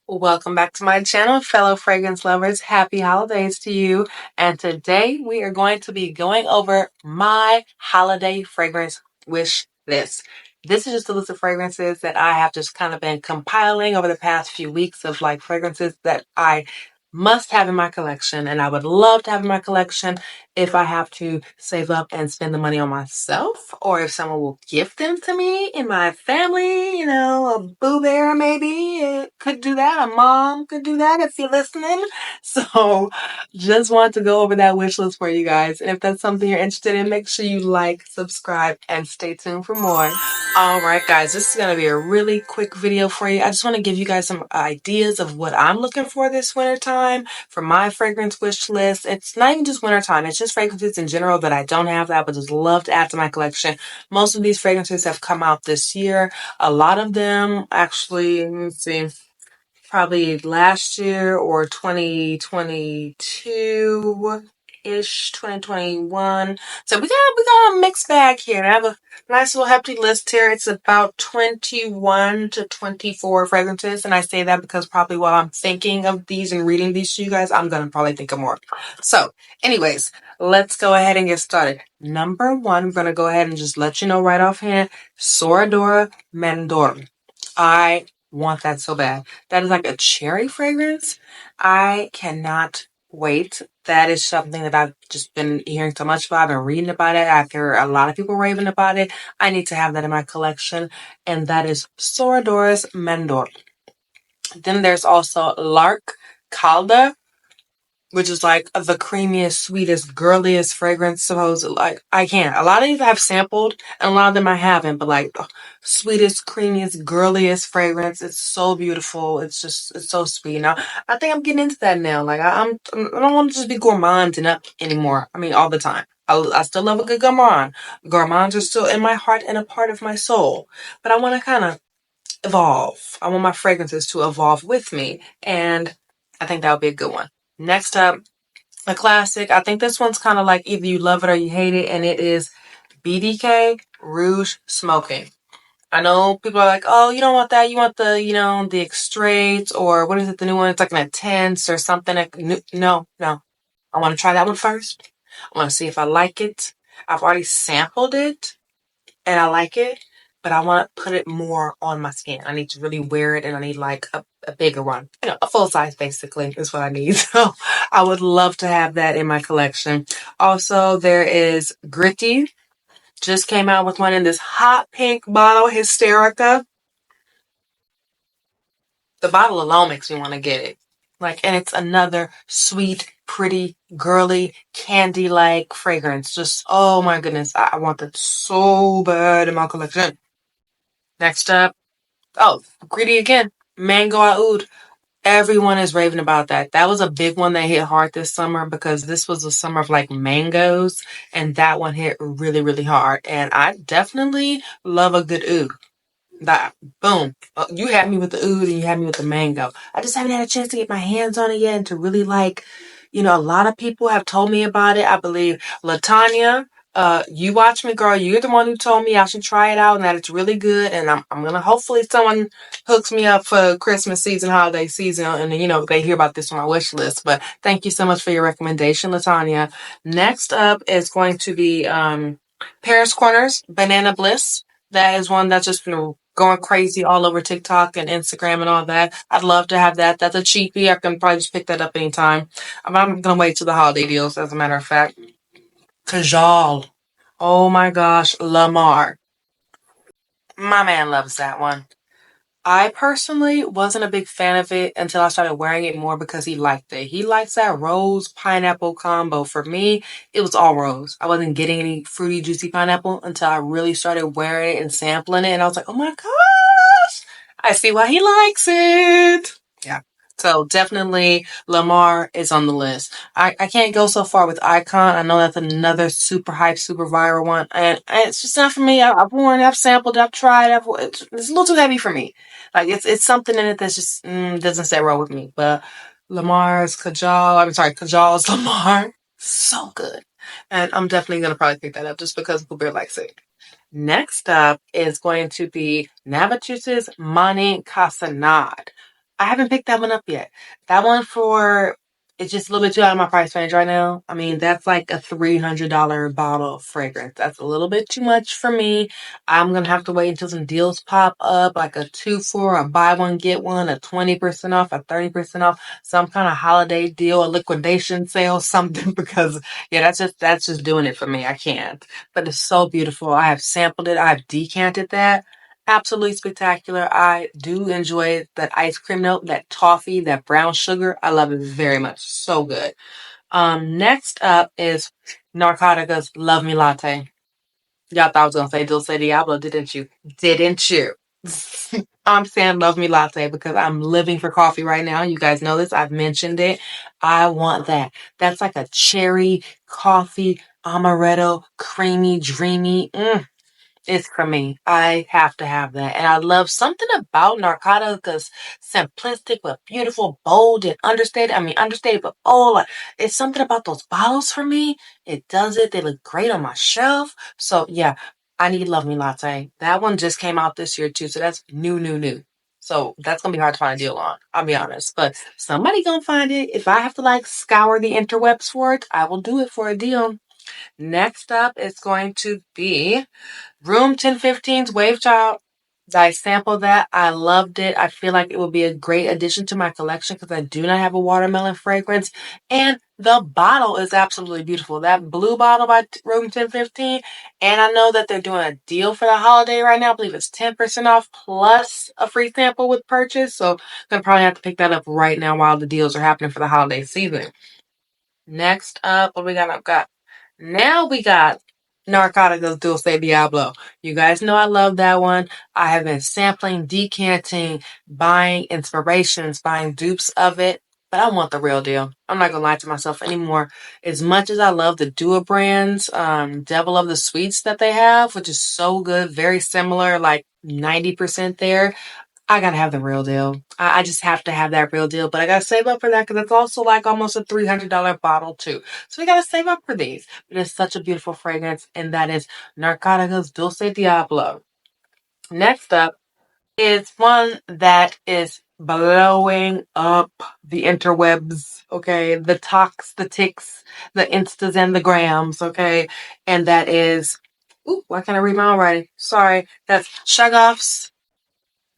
Welcome back to my channel, fellow fragrance lovers. Happy holidays to you. And today we are going to be going over my holiday fragrance wish list. This is just a list of fragrances that I have just kind of been compiling over the past few weeks of like fragrances that I must have in my collection, and I would love to have in my collection if I have to save up and spend the money on myself, or if someone will gift them to me in my family, a boo bear maybe could do that. A mom could do that if you're listening. So just want to go over that wish list for you guys. And if that's something you're interested in, make sure you like, subscribe, and stay tuned for more. All right, guys, this is going to be a really quick video for you. I just want to give you guys some ideas of what I'm looking for this winter time for my fragrance wish list. It's not even just winter time. It's just fragrances in general that I don't have that I would just love to add to my collection. Most of these fragrances have come out this year. A lot of them actually, let me see, probably last year or 2022-ish, 2021. So we got a mixed bag here. I have a nice little hefty list here. It's about 21 to 24 fragrances. And I say that because probably while I'm thinking of these and reading these to you guys, I'm going to probably think of more. So anyways, let's go ahead and get started. Number one, I'm going to go ahead and just let you know right offhand, Soradora Mandor. I want that so bad. That is like a cherry fragrance. I cannot wait. That is something that I've just been hearing so much about. I've been reading about it. I hear a lot of people raving about it. I need to have that in my collection. And that is Soradora's Mandor. Then there's also Lark Calda, which is like the creamiest, sweetest, girliest fragrance, supposedly. Like, I can't. A lot of these I've sampled, and a lot of them I haven't, but like the sweetest, creamiest, girliest fragrance. It's so beautiful. It's so sweet. Now, I think I'm getting into that now. Like, I don't want to just be gourmanding up anymore. I mean, all the time. I still love a good gourmand. Gourmands are still in my heart and a part of my soul. But I want to kind of evolve. I want my fragrances to evolve with me. And I think that would be a good one. Next up, a classic. I think this one's kind of like either you love it or you hate it, and it is BDK Rouge Smoking. I know people are like, oh, you don't want that. You want the extraits, or what is it, the new one? It's like an intense or something. No. I want to try that one first. I want to see if I like it. I've already sampled it, and I like it, but I want to put it more on my skin. I need to really wear it, and I need like a bigger one. A full size basically is what I need. So I would love to have that in my collection. Also, there is Gritty. Just came out with one in this hot pink bottle, Hysterica. The bottle alone makes me want to get it. And it's another sweet, pretty, girly, candy-like fragrance. Just, oh my goodness, I want that so bad in my collection. Next up, oh, Gritty again, Mango Oud. Everyone is raving about that. That was a big one that hit hard this summer because this was a summer of like mangoes, and that one hit really, really hard. And I definitely love a good oud. That boom. You had me with the oud and you had me with the mango. I just haven't had a chance to get my hands on it yet and to really a lot of people have told me about it. I believe Latanya, you watch me, girl. You're the one who told me I should try it out and that it's really good. And I'm gonna hopefully someone hooks me up for Christmas season, holiday season, and they hear about this on my wish list. But thank you so much for your recommendation, Latanya. Next up is going to be Paris Corners Banana Bliss. That is one that's just been going crazy all over TikTok and Instagram and all that. I'd love to have that. That's a cheapie. I can probably just pick that up anytime. I'm gonna wait till the holiday deals, as a matter of fact. Kajal. Oh my gosh, Lamar. My man loves that one. I personally wasn't a big fan of it until I started wearing it more because he liked it. He likes that rose pineapple combo. For me, it was all rose. I wasn't getting any fruity, juicy pineapple until I really started wearing it and sampling it. And I was like, oh my gosh, I see why he likes it. Yeah. So definitely Lamar is on the list. I can't go so far with Icon. I know that's another super hype, super viral one. And it's just not for me. I've worn it, I've sampled it, I've tried it. It's a little too heavy for me. Like it's something in it that's just doesn't sit well with me. But Kajal's Lamar, so good. And I'm definitely gonna probably pick that up just because Bluebeard likes it. Next up is going to be Navatus's Mani Casanad. I haven't picked that one up yet. That one for it's just a little bit too out of my price range right now. I mean, that's like a $300 bottle of fragrance. That's a little bit too much for me. I'm gonna have to wait until some deals pop up, like a 2 for a buy one get one, a 20% off, a 30% off, some kind of holiday deal, a liquidation sale, something. Because yeah, that's just doing it for me. I can't. But it's so beautiful. I have sampled it. I've decanted that. Absolutely spectacular. I do enjoy that ice cream note, that toffee, that brown sugar. I love it very much. So good. Next up is Narcotica's Love Me Latte. Y'all thought I was gonna say Dulce Diablo, didn't you? Didn't you? I'm saying Love Me Latte because I'm living for coffee right now. You guys know this. I've mentioned it. I want that. That's like a cherry coffee amaretto, creamy, dreamy. It's for me. I have to have that. And I love something about Narcotica's simplistic but beautiful, bold and understated. I mean, understated but bold. Like, it's something about those bottles for me. It does it. They look great on my shelf. So yeah, I need Love Me Latte. That one just came out this year too. So that's new, new, new. So that's gonna be hard to find a deal on. I'll be honest. But somebody gonna find it. If I have to like scour the interwebs for it, I will do it for a deal. Next up is going to be Room 1015's Wave Child. I sampled that. I loved it. I feel like it will be a great addition to my collection because I do not have a watermelon fragrance. And the bottle is absolutely beautiful. That blue bottle by Room 1015. And I know that they're doing a deal for the holiday right now. I believe it's 10% off plus a free sample with purchase. So I'm going to probably have to pick that up right now while the deals are happening for the holiday season. Next up, what we got? Now we got Narcoticos Dulce Diablo. You guys know I love that one. I have been sampling, decanting, buying inspirations, buying dupes of it, but I want the real deal. I'm not gonna lie to myself anymore. As much as I love the Dua brands, Devil of the Sweets that they have, which is so good, very similar, like 90% there. I gotta have the real deal. I just have to have that real deal, but I gotta save up for that because it's also like almost a $300 bottle too. So we gotta save up for these. But it's such a beautiful fragrance, and that is Narcoticos Dulce Diablo. Next up is one that is blowing up the interwebs, okay? The talks, the ticks, the instas, and the grams, okay? And that is, ooh, why can't I read my own writing? Sorry. That's Shagoff's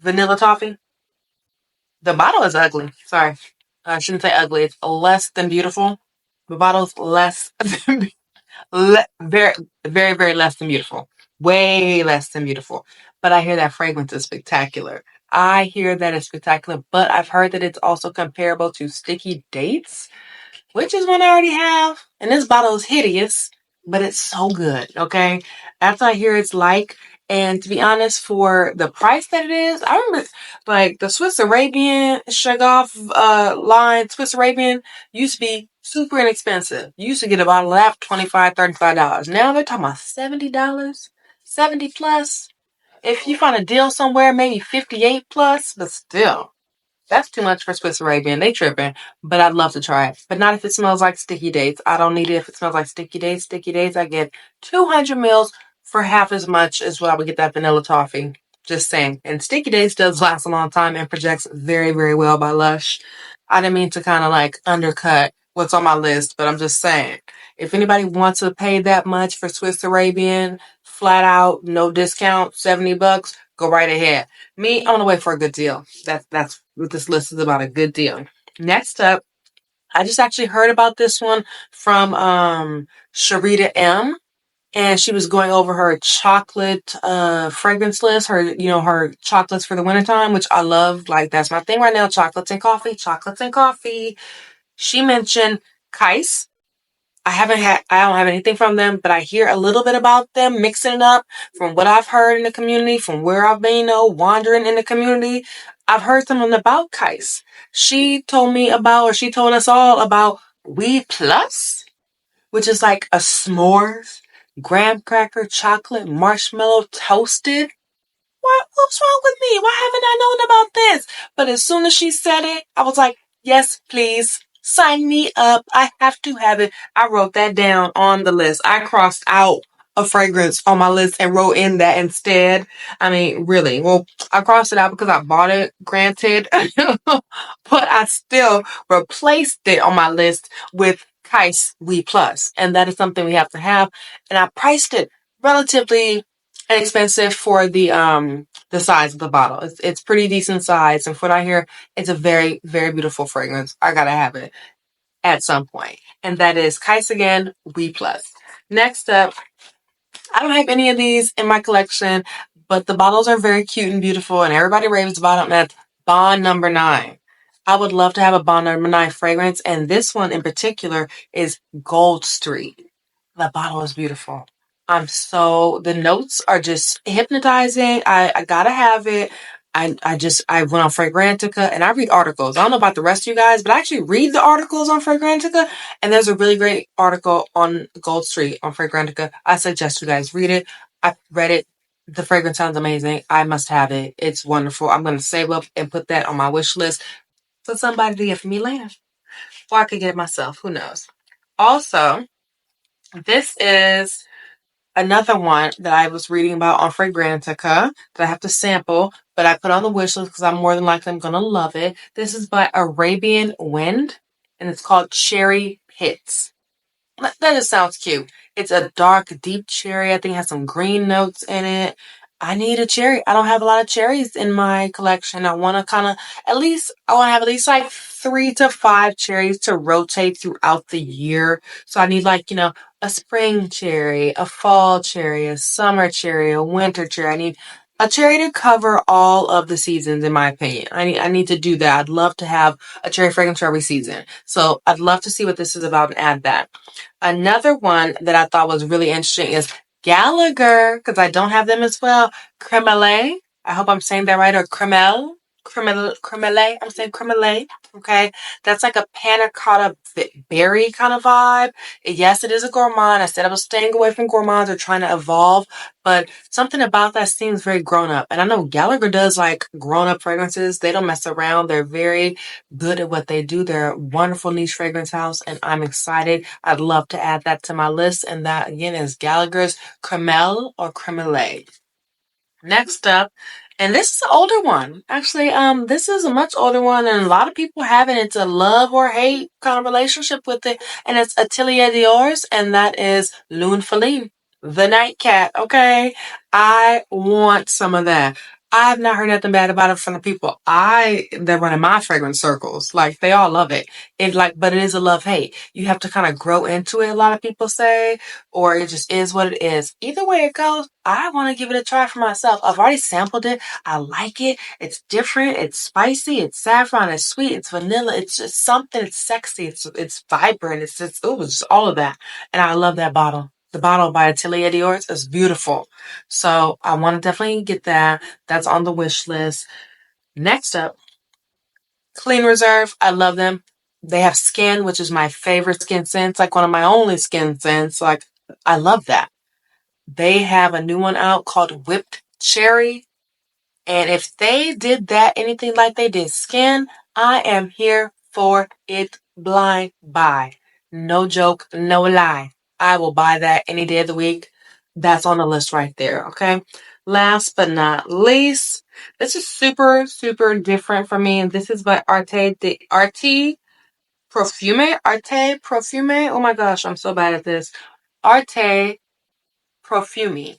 Vanilla Toffee. The bottle is ugly. Sorry. I shouldn't say ugly. It's less than beautiful. The bottle's less than, very, very, very less than beautiful. Way less than beautiful. But I hear that fragrance is spectacular. I hear that it's spectacular, but I've heard that it's also comparable to Sticky Dates, which is one I already have. And this bottle is hideous, but it's so good, okay? That's what I hear it's like. And to be honest, for the price that it is, I remember like the Swiss Arabian Shaggoff line, Swiss Arabian used to be super inexpensive. You used to get a bottle of that for $25, $35. Now they're talking about $70, 70 plus. If you find a deal somewhere, maybe 58 plus, but still. That's too much for Swiss Arabian. They tripping, but I'd love to try it. But not if it smells like Sticky Dates. I don't need it if it smells like Sticky Dates. Sticky Dates, I get 200 mils for half as much as what I would get that vanilla toffee. Just saying. And Sticky Dates does last a long time and projects very, very well by Lush. I didn't mean to kind of like undercut what's on my list, but I'm just saying. If anybody wants to pay that much for Swiss Arabian, flat out, no discount, $70, go right ahead. Me, I'm gonna wait for a good deal. That's what this list is about, a good deal. Next up, I just actually heard about this one from Sharita M. And she was going over her chocolate fragrance list, her chocolates for the wintertime, which I love. Like that's my thing right now, chocolates and coffee, chocolates and coffee. She mentioned Kais. I don't have anything from them, but I hear a little bit about them, mixing it up from what I've heard in the community, from where I've been, wandering in the community. I've heard something about Kais. She told us all about Weed Plus, which is like a s'mores, graham cracker, chocolate, marshmallow, toasted. What's wrong with me? Why haven't I known about this? But as soon as she said it, I was like, yes, please. Sign me up. I have to have it. I wrote that down on the list. I crossed out a fragrance on my list and wrote in that instead. I mean, really. Well, I crossed it out because I bought it, granted, but I still replaced it on my list with Kais We Plus, and that is something we have to have. And I priced it relatively inexpensive for the size of the bottle. It's pretty decent size, and from what I hear, it's a very, very beautiful fragrance. I gotta have it at some point, and that is Kais again We Plus. Next up, I don't have any of these in my collection, but the bottles are very cute and beautiful, and everybody raves about them. That's Bond Number 9. I would love to have a Bond Number 9 fragrance, and this one in particular is Gold Street. The bottle is beautiful. The notes are just hypnotizing. I gotta have it. I went on Fragrantica and I read articles. I don't know about the rest of you guys, but I actually read the articles on Fragrantica. And there's a really great article on Gold Street on Fragrantica. I suggest you guys read it. I read it. The fragrance sounds amazing. I must have it. It's wonderful. I'm going to save up and put that on my wish list for somebody to get for me later. Or I could get it myself. Who knows? Also, this is another one that I was reading about on Fragrantica that I have to sample, but I put on the wish list because I'm more than likely I'm going to love it. This is by Arabian Wind, and it's called Cherry Hits. That just sounds cute. It's a dark, deep cherry. I think it has some green notes in it. I need a cherry. I don't have a lot of cherries in my collection. I want to I want to have at least like 3 to 5 cherries to rotate throughout the year. So I need a spring cherry, a fall cherry, a summer cherry, a winter cherry. I need a cherry to cover all of the seasons, in my opinion. I need to do that. I'd love to have a cherry fragrance for every season. So I'd love to see what this is about and add that. Another one that I thought was really interesting is Gallagher, because I don't have them as well. Cremelle. I hope I'm saying that right. Or Cremelle. Cremelle. I'm saying Cremelle. Okay. That's like a panna cotta berry kind of vibe. Yes, it is a gourmand. I said I was staying away from gourmands or trying to evolve, but something about that seems very grown up. And I know Gallagher does like grown up fragrances. They don't mess around. They're very good at what they do. They're a wonderful niche fragrance house, and I'm excited. I'd love to add that to my list. And that again is Gallagher's Cremelle or Cremelle. Next up, and this is an older one. Actually, this is a much older one, and a lot of people have it. It's a love or hate kind of relationship with it, and it's Atelier Dior's, and that is Lune Feline, the nightcat. Okay, I want some of that. I have not heard nothing bad about it from the people that run in my fragrance circles. Like they all love it. But it is a love hate. You have to kind of grow into it. A lot of people say, or it just is what it is. Either way it goes, I want to give it a try for myself. I've already sampled it. I like it. It's different. It's spicy. It's saffron. It's sweet. It's vanilla. It's just something. It's sexy. It's vibrant. It's just all of that. And I love that bottle. The bottle by Atelier Dior's is beautiful. So I want to definitely get that. That's on the wish list. Next up, Clean Reserve. I love them. They have Skin, which is my favorite skin scent. Like one of my only skin scents. Like I love that. They have a new one out called Whipped Cherry. And if they did that, anything like they did Skin, I am here for it blind buy. No joke, no lie. I will buy that any day of the week. That's on the list right there, okay? Last but not least, this is super, super different for me. And this is by Arte Profume. Oh my gosh, I'm so bad at this. Arte Profume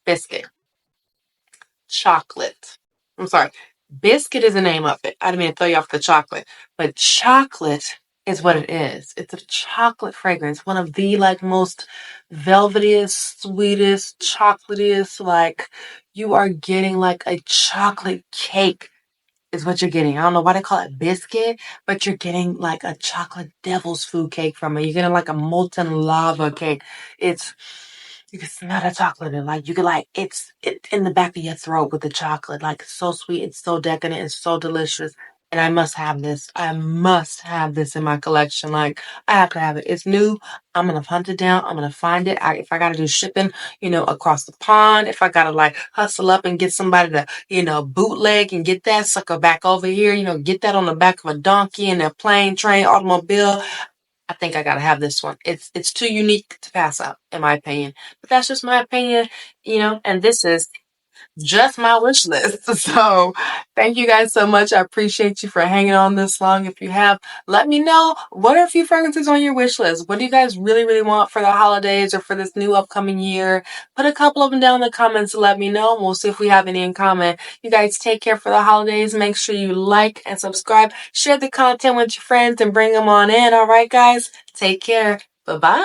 Biscuit. Chocolate. I'm sorry. Biscuit is the name of it. I didn't mean to throw you off the chocolate. But chocolate is what it is. It's a chocolate fragrance. One of the most velvetiest, sweetest, chocolatiest, you are getting like a chocolate cake is what you're getting. I don't know why they call it biscuit, but you're getting like a chocolate devil's food cake from it. You're getting like a molten lava cake. You can smell the chocolate and you can it's in the back of your throat with the chocolate. Like it's so sweet, it's so decadent, it's so delicious. And I must have this. I must have this in my collection. Like I have to have it. It's new. I'm gonna hunt it down. I'm gonna find it. If I gotta do shipping, across the pond, if I gotta hustle up and get somebody to, bootleg and get that sucker back over here, get that on the back of a donkey in a plane, train, automobile. I think I gotta have this one. It's too unique to pass up, in my opinion. But that's just my opinion, and this is just my wish list. So thank you guys so much. I appreciate you for hanging on this long. If you have, let me know, what are a few fragrances on your wish list? What do you guys really, really want for the holidays or for this new upcoming year? Put a couple of them down in the comments to let me know, and we'll see if we have any in common. You guys take care for the holidays. Make sure you like and subscribe. Share the content with your friends and bring them on in. All right, guys? Take care. Bye-bye.